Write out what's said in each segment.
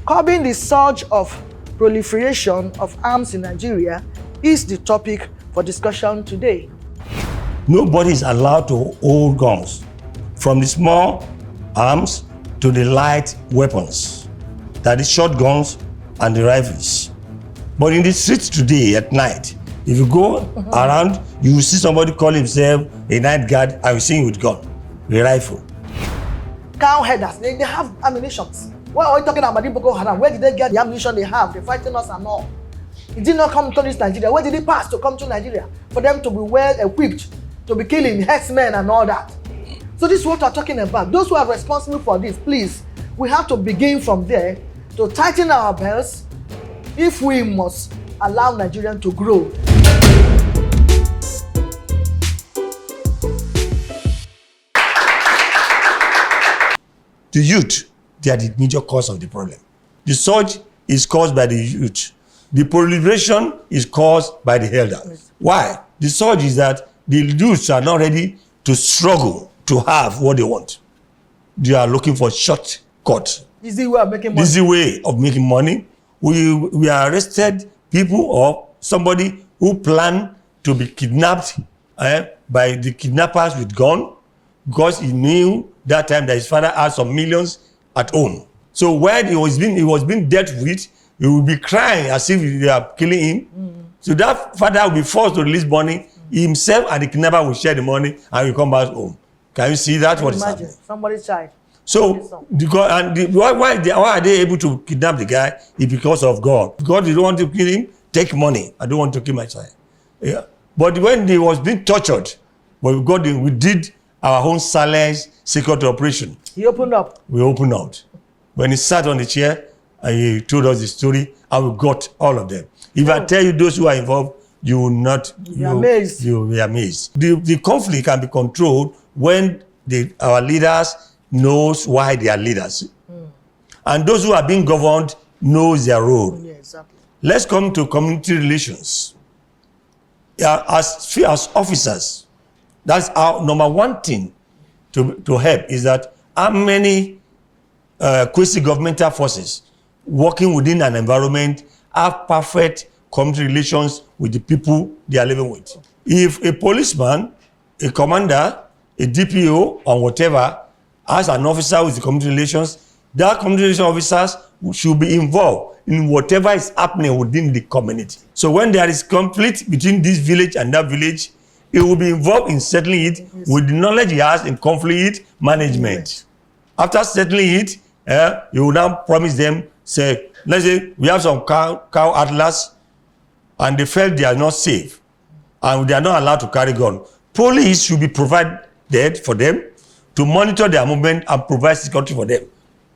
Curbing the surge of proliferation of arms in Nigeria is the topic for discussion today. Nobody is allowed to hold guns, from the small arms to the light weapons, that is shotguns and the rifles. But in the streets today at night, if you go around, you will see somebody call himself a night guard and you see him with gun, a rifle. Cow headers, they have ammunitions. Why are we talking about the Boko Haram? Where did they get the ammunition they have? They're fighting us and all. It did not come to this Nigeria. Where did it pass to come to Nigeria? For them to be well equipped, to be killing herdsmen and all that. So this is what we're talking about. Those who are responsible for this, please, we have to begin from there to tighten our belts if we must allow Nigerians to grow. The youth, they are the major cause of the problem. The surge is caused by the youth. The proliferation is caused by the elders. Why? The surge is that the youths are not ready to struggle to have what they want. They are looking for shortcut. Easy way of making money. Easy way of making money. We arrested people or somebody who planned to be kidnapped by the kidnappers with gun because he knew that time that his father had some millions at home. So when he was being dealt with, he would be crying as if they are killing him. So that father will be forced to release money. Himself and the kidnapper will share the money and will come back home. Can you see that? What is happening? Somebody's child. So why are they able to kidnap the guy? It's because of God. Because they don't want to kill him, take money. I don't want to kill my child. Yeah. But when he was being tortured, we did our own silence secret operation. He opened up. We opened out. When he sat on the chair and he told us the story, and we got all of them. If I tell you those who are involved, you will not be amazed. You will be amazed. The conflict can be controlled when our leaders knows why they are leaders. And those who are being governed knows their role. Yeah, exactly. Let's come to community relations. As officers, that's our number one thing to help is that how many quasi-governmental forces working within an environment have perfect community relations with the people they are living with. If a policeman, a commander, a DPO, or whatever, has an officer with the community relations, that community relations officers should be involved in whatever is happening within the community. So when there is conflict between this village and that village, he will be involved in settling it with the knowledge he has in conflict management. After settling it, he will now promise them, say, let's say we have some cow atlas and they felt they are not safe and they are not allowed to carry gun. Police should be provided for them to monitor their movement and provide security for them,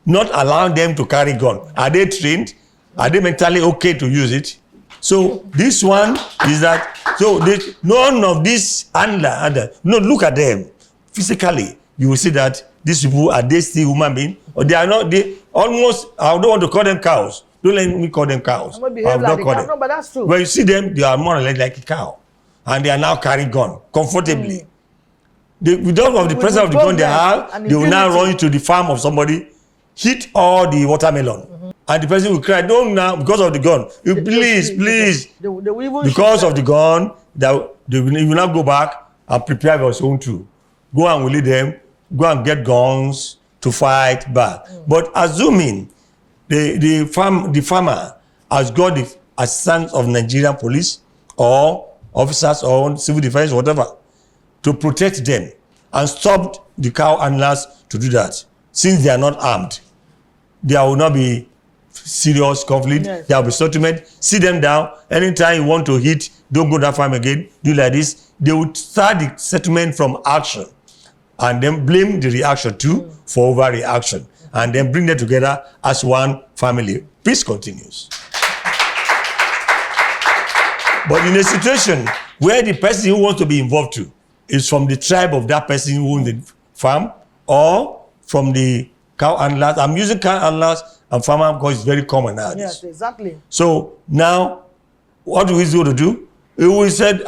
not allowing them to carry gun. Are they trained? Are they mentally okay to use it? So this one is that, so none of these handler, no, look at them. Physically, you will see that these people, are they still human beings? Or they are not, they almost, I don't want to call them cows. Don't let me call them cows. I'm behave like a cow. No, but that's true. When you see them, they are more or less like a cow. And they are now carrying gun comfortably. Without the presence of the gun they have, they will now run into the farm of somebody, hit all the watermelon. And the person will cry, don't now, because of the gun. Please. Because of the gun, they will now go back and prepare for his own too. Go and will lead them, go and get guns to fight back. But assuming the farmer has got the assistance of Nigerian police or officers or civil defense, whatever, to protect them and stop the cow handlers to do that. Since they are not armed, there will not be serious conflict. Yes. There will be settlement. Sit them down. Anytime you want to hit, don't go that farm again. Do like this. They will start the settlement from action and then blame the reaction too for overreaction and then bring them together as one family. Peace continues. But in a situation where the person who wants to be involved too is from the tribe of that person who owns the farm or from the cow handlers. I'm using cow handlers and farmer because it's very common nowadays. Yes, exactly. So now, what do we do? We said,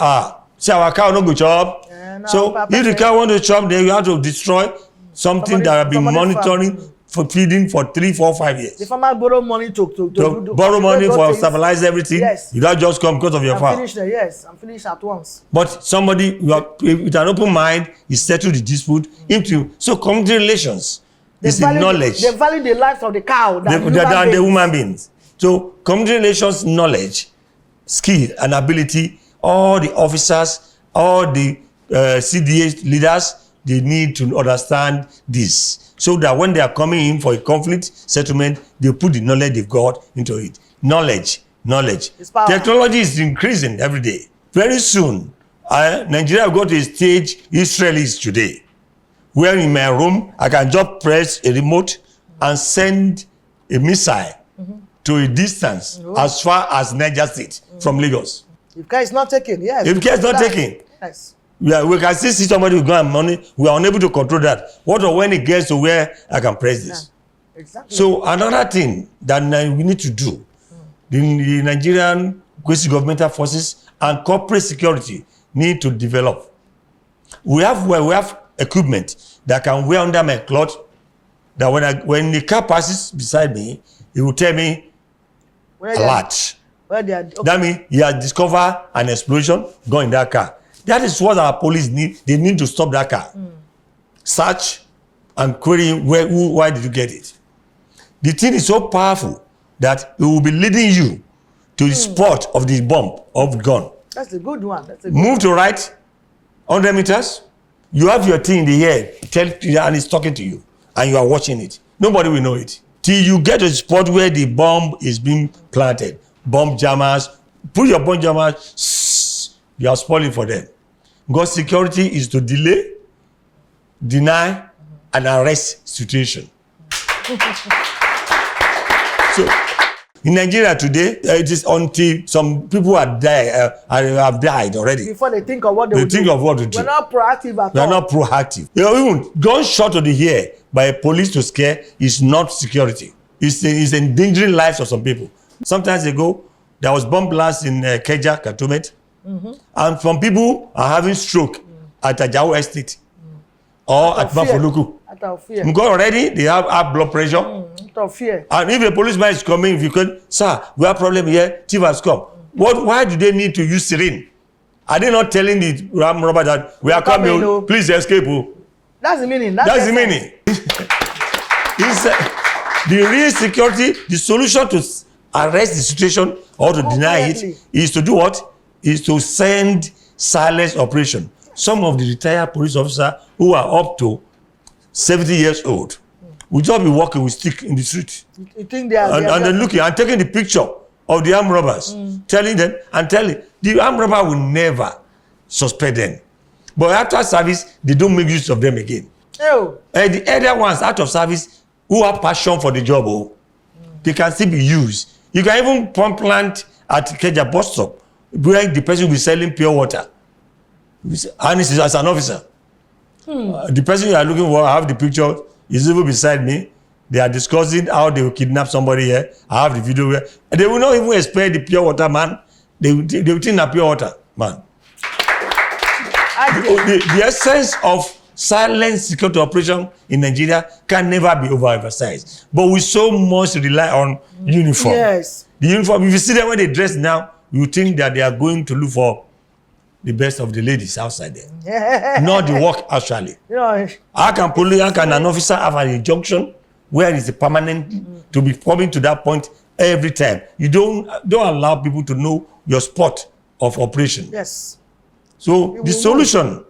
see our cow no go chop. So if the cow want to chop, then you have to destroy something that have been monitoring for feeding for 3, 4, 5 years. The farmer borrow money to borrow money for stabilize everything. Yes. You don't just come because of your farm. Finish there. Yes, I'm finished at once. But somebody with an open mind, he settled the dispute into. So community relations is the knowledge. They value the lives of the cow than the human beings. So community relations knowledge, skill and ability, all the officers, all the CDA leaders, they need to understand this so that when they are coming in for a conflict settlement, they put the knowledge they've got into it. Knowledge. Technology is increasing every day. Very soon, Nigeria will go to a stage Israel is today, where in my room, I can just press a remote and send a missile to a distance as far as Niger State from Lagos. If care is not taken, yes. If care is not taken, yes. We can still see somebody who go and money. We are unable to control that. What or when it gets to where I can press this? Yeah, exactly. So another thing that we need to do, the Nigerian quasi-governmental forces and corporate security need to develop. We have equipment that can wear under my cloth. That when the car passes beside me, it will tell me alert. That means he has discovered an explosion going in that car. That is what our police need. They need to stop that car. Search and query why did you get it? The thing is so powerful that it will be leading you to the spot of the bomb of the gun. That's a good one. Move to right 100 meters. You have your thing in the air, and it's talking to you, and you are watching it. Nobody will know it till you get to the spot where the bomb is being planted. Bomb jammers, put your bomb jammers. You are spoiling for them. Because security is to delay, deny, and arrest situation. So, in Nigeria today, it is until some people have died already. Before they think of what they think of what to do. We're not proactive at all. We're not proactive. Even gunshot to the head by a police to scare is not security. It's endangering lives of some people. Sometimes ago, there was bomb blast in Keja, Cantonment. And some people are having stroke at Ajao Estate or at Mafoluku. Out of fear. Because already they have high blood pressure. Out of fear. And if a policeman is coming, if you can, sir, we have problem here, thief has come. Why do they need to use syringe? Are they not telling the robber that we are coming, please escape? That's the meaning. That's the meaning. The real security, the solution to arrest the situation or to deny it is to do what? Is to send silence operation. Some of the retired police officers who are up to 70 years old will just be walking with stick in the street. You think they are and then looking and taking the picture of the armed robbers, telling them the armed robber will never suspect them. But after service, they don't make use of them again. And the other ones out of service who have passion for the job, they can still be used. You can even pump plant at Keja bus stop where the person will be selling pure water. And it's as an officer. The person you are looking for, I have the picture, is even beside me. They are discussing how they will kidnap somebody here. I have the video where and they will not even expect the pure water man. They will think that pure water man. The essence of silent security operation in Nigeria can never be overemphasized. But we so much rely on uniform. Yes. The uniform, if you see them when they dress now, you think that they are going to look for the best of the ladies outside there. Not the work actually. How can an officer have an injunction where it's a permanent to be coming to that point every time? You don't allow people to know your spot of operation. Yes. So the solution,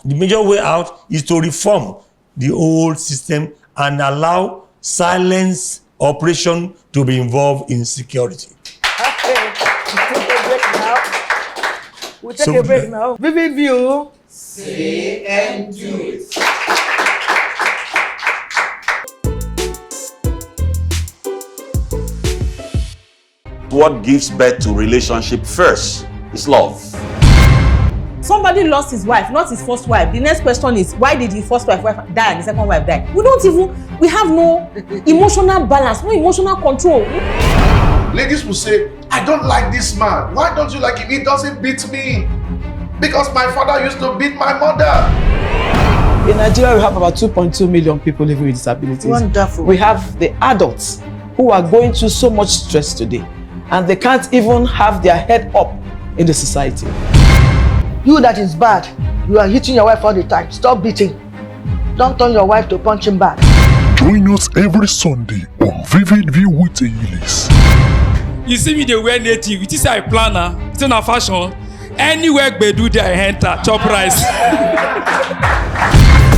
the major way out is to reform the old system and allow silence operation to be involved in security. Okay. We'll take a break now. Vivid View. Say and do it. What gives birth to relationship first is love. Somebody lost his wife, not his first wife. The next question is, why did the first wife die and the second wife die? We have no emotional balance, no emotional control. Ladies will say, I don't like this man. Why don't you like him? He doesn't beat me. Because my father used to beat my mother. In Nigeria, we have about 2.2 million people living with disabilities. Wonderful. We have the adults who are going through so much stress today, and they can't even have their head up in the society. You that is bad, you are hitting your wife all the time. Stop beating. Don't turn your wife to punching bag. Join us every Sunday on Vivid View with Eilis. You see me, they wear native. It is a planner. It's in a fashion. Anywhere they do their enter chop rice.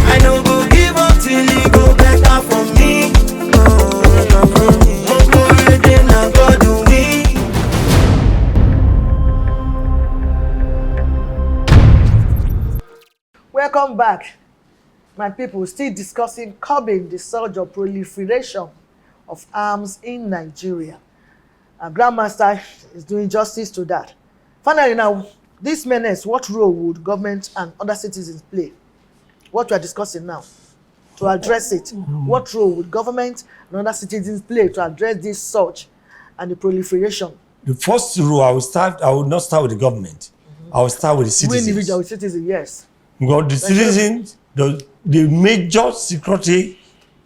I know go give up till you go better for me. Welcome back, my people. Still discussing curbing the surge of proliferation of arms in Nigeria. Our Grandmaster is doing justice to that. Finally, now, this menace, what role would government and other citizens play? What we are discussing now, to address it. What role would government and other citizens play to address this surge and the proliferation? The first rule, I will not start with the government. I will start with the citizens. We individual citizens, yes. Because the citizens, the major security,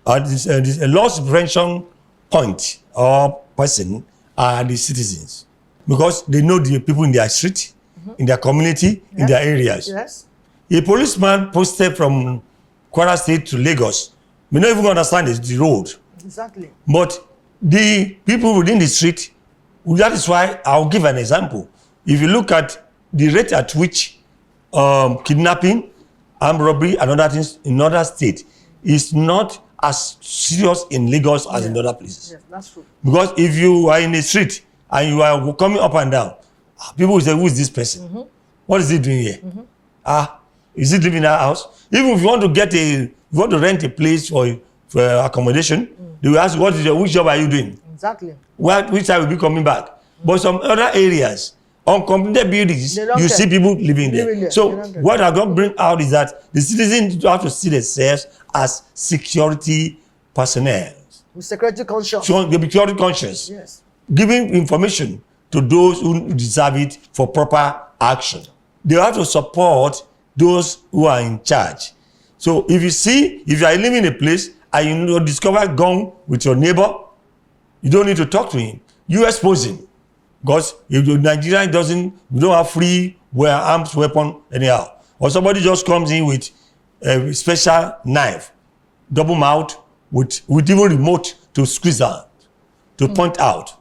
the loss prevention point or person are the citizens. Because they know the people in their street, in their community, in their areas. Yes. A policeman posted from Kwara State to Lagos may not even understand the road. Exactly. But the people within the street, that is why I'll give an example. If you look at the rate at which kidnapping, armed robbery, and other things in other states is not as serious in Lagos as in other places. Yes, that's true. Because if you are in the street and you are coming up and down, people will say, who is this person? What is he doing here? Is he living in our house? Even if you want to rent a place for accommodation, they will ask, which job are you doing? Exactly. Which time will be coming back? But some other areas, on completed buildings, you see people living there. So what I'm going to bring out is that the citizens have to see themselves as security personnel. With security conscious. So they be security conscious. Yes. Giving information to those who deserve it for proper action. They have to support those who are in charge. So if you are living in a place and you discover a gun with your neighbor, you don't need to talk to him. You expose him. Because if the Nigerian we don't have free arms weapon anyhow. Or somebody just comes in with a special knife, double mouth, with even remote to squeeze out, to point out.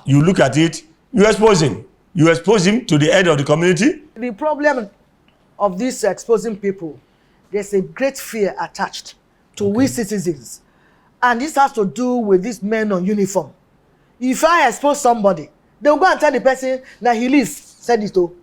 You look at it, you expose him. You expose him to the head of the community. The problem of this exposing people, there's a great fear attached to we citizens. And this has to do with these men on uniform. If I expose somebody, they will go and tell the person that he lives, said it to.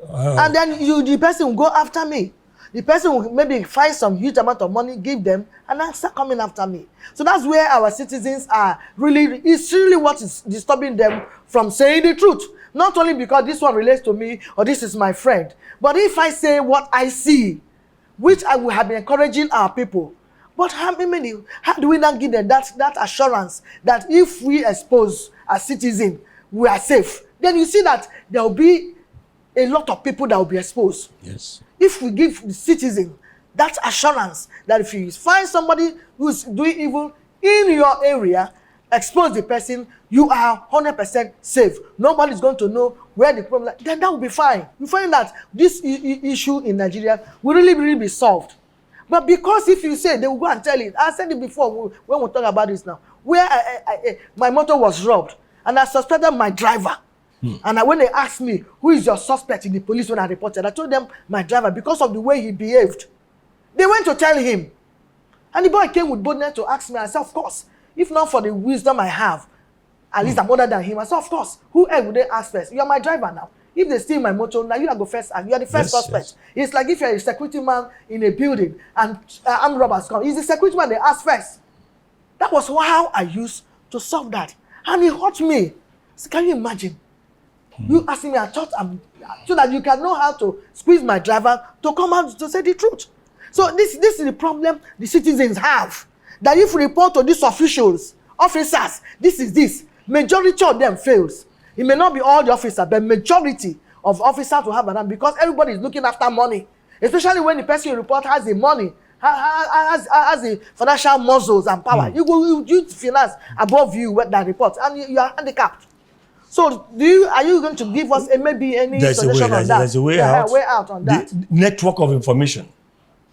And then the person will go after me. The person will maybe find some huge amount of money, give them, and then start coming after me. So that's where our citizens are really, it's really what is disturbing them from saying the truth. Not only because this one relates to me or this is my friend, but if I say what I see, which I will have been encouraging our people, but how do we not give them that assurance that if we expose a citizen, we are safe? Then you see that there will be a lot of people that will be exposed. Yes. If we give the citizen that assurance that if you find somebody who's doing evil in your area, expose the person, you are 100% safe. Nobody's going to know where the problem is. Then that will be fine. You find that this issue in Nigeria will really be solved. But because if you say, they will go and tell it. I said it before when we talk about this now. Where my motor was robbed and I suspected my driver. And when they asked me, who is your suspect in the police when I reported, I told them my driver because of the way he behaved. They went to tell him. And the boy came with boldness to ask me. I said, of course, if not for the wisdom I have, at least I'm older than him. I said, of course, who else would they ask first? You are my driver now. If they steal my motor, now you are go first. You are the first suspect. Yes. It's like if you are a security man in a building and armed robbers come. It's the security man they ask first. That was how I used to solve that. And it hurt me. So can you imagine? You asking me, I thought so that you can know how to squeeze my driver to come out to say the truth. So this is the problem the citizens have. That if we report to these officials, officers, this, majority of them fails. It may not be all the officers, but majority of officers will have an because everybody is looking after money. Especially when the person you report has the money has the financial muscles and power. You finance above you with that report, and you are handicapped. So, are you going to give us maybe any suggestion on that? There's a way out. Way out on that. The network of information.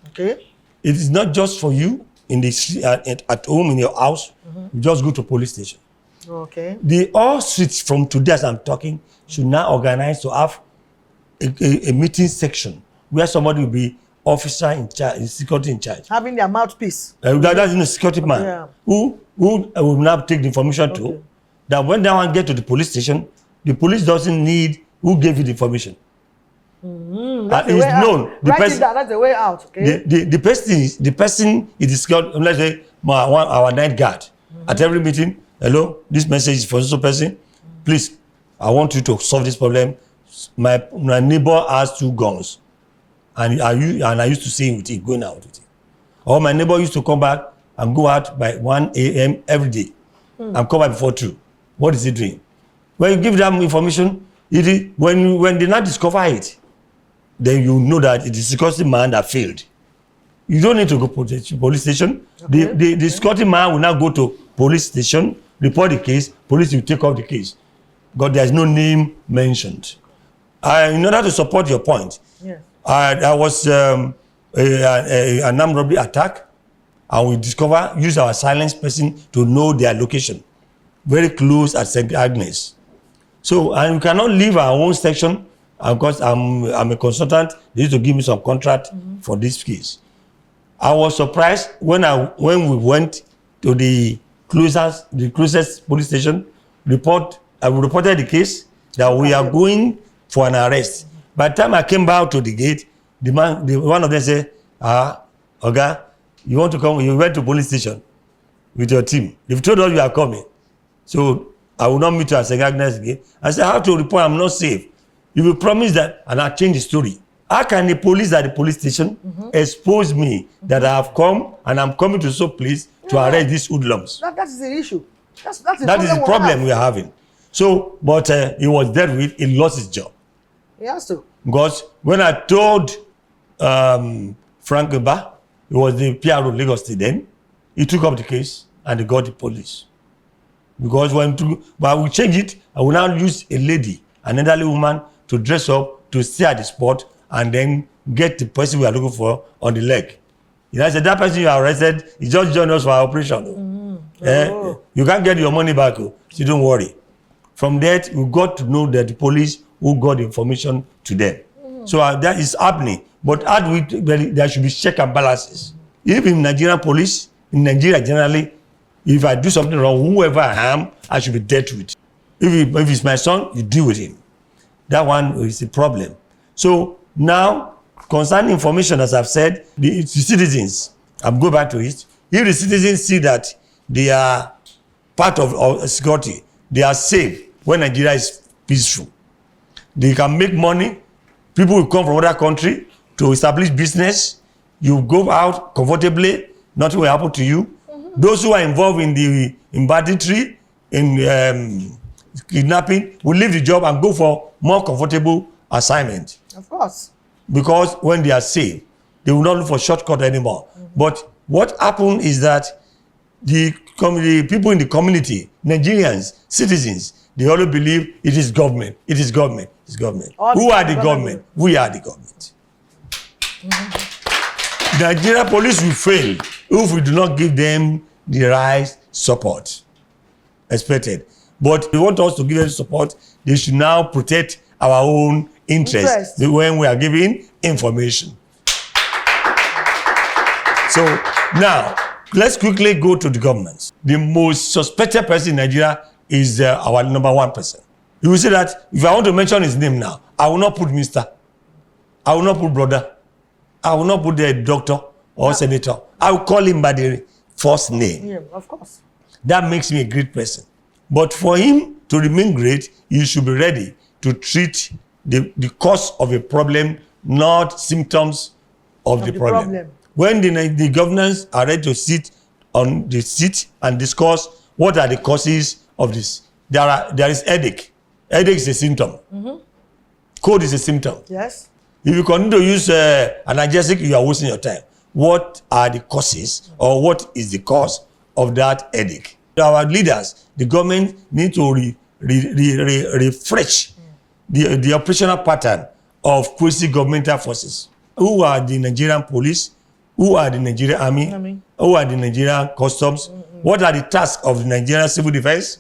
Okay. It is not just for you in the at home in your house. You just go to police station. Okay. The all streets from today as I'm talking should now organize to have a meeting section where somebody will be officer in charge, security in charge. Having their mouthpiece. That's in a security man who will now take the information to. That when that one get to the police station, the police doesn't need who gave you the information. That's it's known. Write it down. That's the way out. Okay. The person is discovered. Let's say our night guard at every meeting. Hello, this message is for this person. Please, I want you to solve this problem. My neighbor has 2 guns, and I used to see him with it, going out with it. Or my neighbor used to come back and go out by 1 a.m. every day, and come back before 2. What is he doing? When you give them information, when they not discover it, then you know that it is security man that failed. You don't need to go to the police station. Okay. The security man will now go to police station, report the case. Police will take off the case, because there is no name mentioned. In order to support your point, there was an armed robbery attack, and we use our silence person to know their location, very close at St. Agnes. So, and we cannot leave our own section, because I'm a consultant. They need to give me some contract for this case. I was surprised when we went to the closest police station. I reported the case that we are going for an arrest. By the time I came back to the gate, one of them said, Oga, you want to come? You went to police station with your team. They've told us you are coming. So I will not meet you at St. Agnes again. I said, I have to report I'm not safe. You will promise that, and I'll change the story. How can the police at the police station expose me that I have come and I'm coming to some place to arrest these hoodlums? That is the issue. That is the problem we are having. So, but he was dealt with. He lost his job. He has to. Because when I told Frank Eba, he was the PRO Lagos State then, he took up the case and he got the police. Because but we change it, I will now use a lady, an elderly woman, to dress up, to stay at the spot, and then get the person we are looking for on the leg. You know, I said, that person you arrested, he just joined us for our operation. You can't get your money back, so don't worry. From that, we got to know that the police who got the information to them. So that is happening. But there should be check and balances. If in Nigerian police, in Nigeria generally, if I do something wrong, whoever I am, I should be dealt with. If it's my son, you deal with him. That one is the problem. So now, concerning information, as I've said, the citizens, I'll go back to it. If the citizens see that they are part of security, they are safe when Nigeria is peaceful. They can make money. People will come from other country to establish business. You go out comfortably, nothing will happen to you. Those who are involved in banditry, in kidnapping, will leave the job and go for more comfortable assignment. Of course. Because when they are safe, they will not look for shortcut anymore. But what happened is that the people in the community, Nigerians, citizens, they always believe it is government. It is government. It's government. Who are the government? We are the government. Nigeria police will fail if we do not give them the right support expected. But they want us to give them support. They should now protect our own interest when we are giving information. So now, let's quickly go to the governments. The most suspected person in Nigeria is our number 1 person. You will see that if I want to mention his name now, I will not put Mr. I will not put brother. I will not put the doctor or senator. I will call him by the first name. Yeah, of course. That makes me a great person. But for him to remain great, you should be ready to treat the cause of a problem, not symptoms of the problem. When the governors are ready to sit on the seat and discuss what are the causes of this, there is headache. Headache is a symptom. Cold is a symptom. Yes. If you continue to use analgesic, you are wasting your time. what are the causes or what is the cause of that headache. Our leaders, the government, need to refresh the operational pattern of quasi-governmental forces. Who are the Nigerian police? Who are the Nigerian army? Who are the Nigerian customs? What are the tasks of the Nigerian civil defense?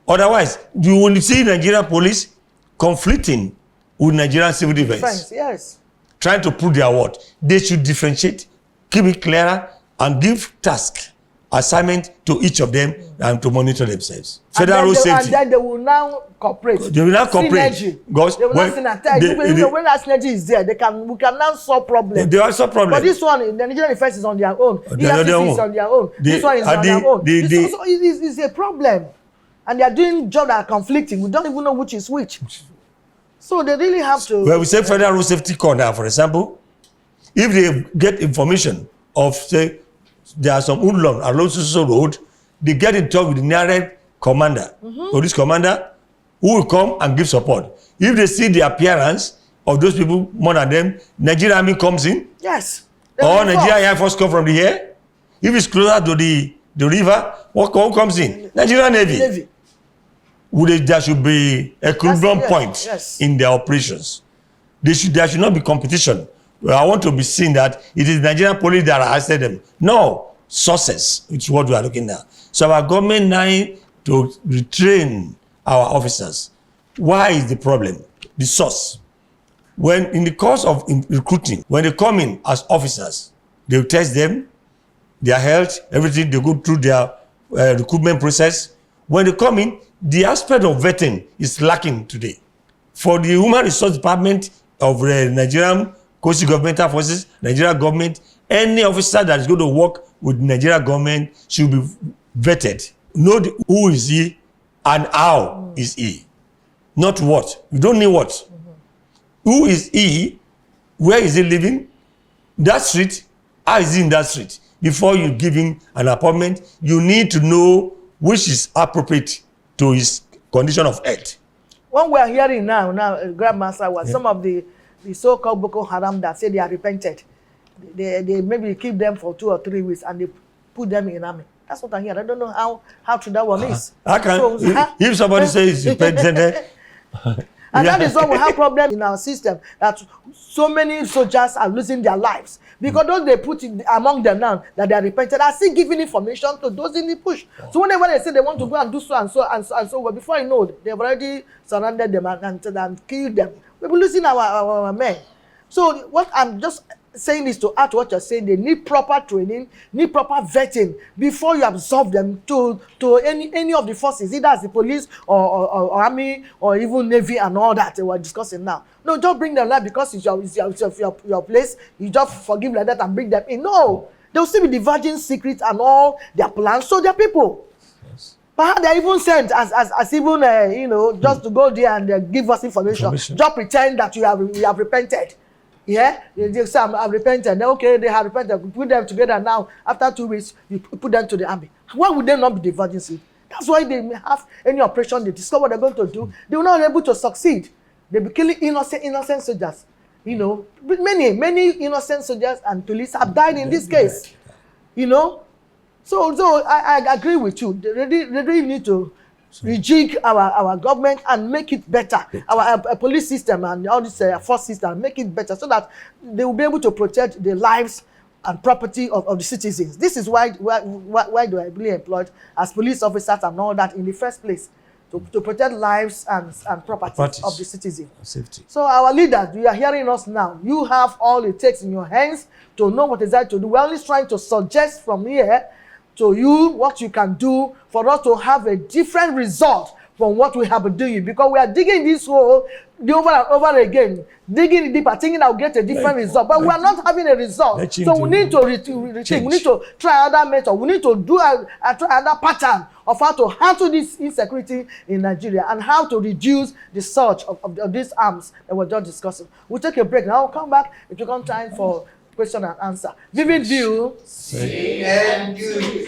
Otherwise, you will see Nigerian police conflicting with Nigerian civil defense. Yes. Trying to prove their worth. They should differentiate, keep it clearer, and give task assignment to each of them and to monitor themselves. Federal road safety. And then they will now cooperate. They will now cooperate. Synergy. Because they will not synergize. When that synergy is there, we can now solve problems. They will solve problems. But this one, the Nigerian defense is on their own. EFCC is on their own. This one is on their own. So it's a problem. And they are doing jobs that are conflicting. We don't even know which is which. So they really have to. Well, we say Federal Road Safety Corps now, for example, if they get information of, say, there are some hoodlums along Suso Road, they get in touch with the nearest commander, police commander, who will come and give support. If they see the appearance of those people more than them, Nigerian Army comes in. Yes. Or Nigerian Air Force come from the air. If it's closer to the river, what comes in? Nigerian Navy. There should be a equilibrium point in their operations. There should not be competition. Well, I want to be seen that it is Nigerian police that arrested them. No, sources, which is what we are looking at. So our government now to retrain our officers. Why is the problem? The source. When in the course of recruiting, when they come in as officers, they will test them, their health, everything. They go through their recruitment process. When they come in, the aspect of vetting is lacking today. For the Human Resource Department of the Nigerian quasi-governmental forces, Nigerian government, any officer that is going to work with Nigerian government should be vetted. Know who is he and how is he. Not what. You don't need what. Who is he? Where is he living? That street? How is he in that street? Before you give him an appointment, you need to know which is appropriate to his condition of health. What we are hearing now, Grandmaster, was some of the so-called Boko Haram that say they are repented. They maybe keep them for 2 or 3 weeks and they put them in army. That's what I hear. I don't know how true that one is. If somebody says he's repented, and that is why we have problems in our system, that so many soldiers are losing their lives because those they put among them now that they are repented are still giving information to those in the push. So whenever they say they want to go and do so and so and so and so, well, before you know it, they've already surrounded them and killed them. We're losing our men. So what I'm just saying is to add to what you're saying, they need proper training, need proper vetting before you absorb them to any of the forces, either as the police or army or even navy and all that we're discussing now. No, just bring them like because it's your place, you just forgive like that and bring them in. No, they'll still be diverging secrets and all their plans, so they're people. Yes. But they're even sent as even just to go there and give us information. Just pretend that you have repented. Yeah, they say I've repented. Then okay, they have repented. We put them together now. After 2 weeks, you put them to the army. Why would they not be diverging secrets? That's why they may have any operation. They discover what they're going to do. They will not be able to succeed. They'll be killing innocent soldiers. Many innocent soldiers and police have died in this case. So I agree with you. They really need to rejig our government and make it better. Our police system and all this force system, make it better so that they will be able to protect the lives and property of the citizens. This is why do I really employed as police officers and all that in the first place, to protect lives and properties of the citizens. Safety. So our leaders, you are hearing us now. You have all it takes in your hands to know what is that to do. We're only trying to suggest from here to you what you can do for us to have a different result from what we have been doing, because we are digging this hole over and over again, digging deeper, thinking I'll get a different result, but we are not having a result. So we need to rethink. We need to try other methods. We need to do try another pattern of how to handle this insecurity in Nigeria and how to reduce the surge of these arms that we're just discussing. We'll take a break now. We'll come back. It will come time for question and answer. Vivid View. See and do.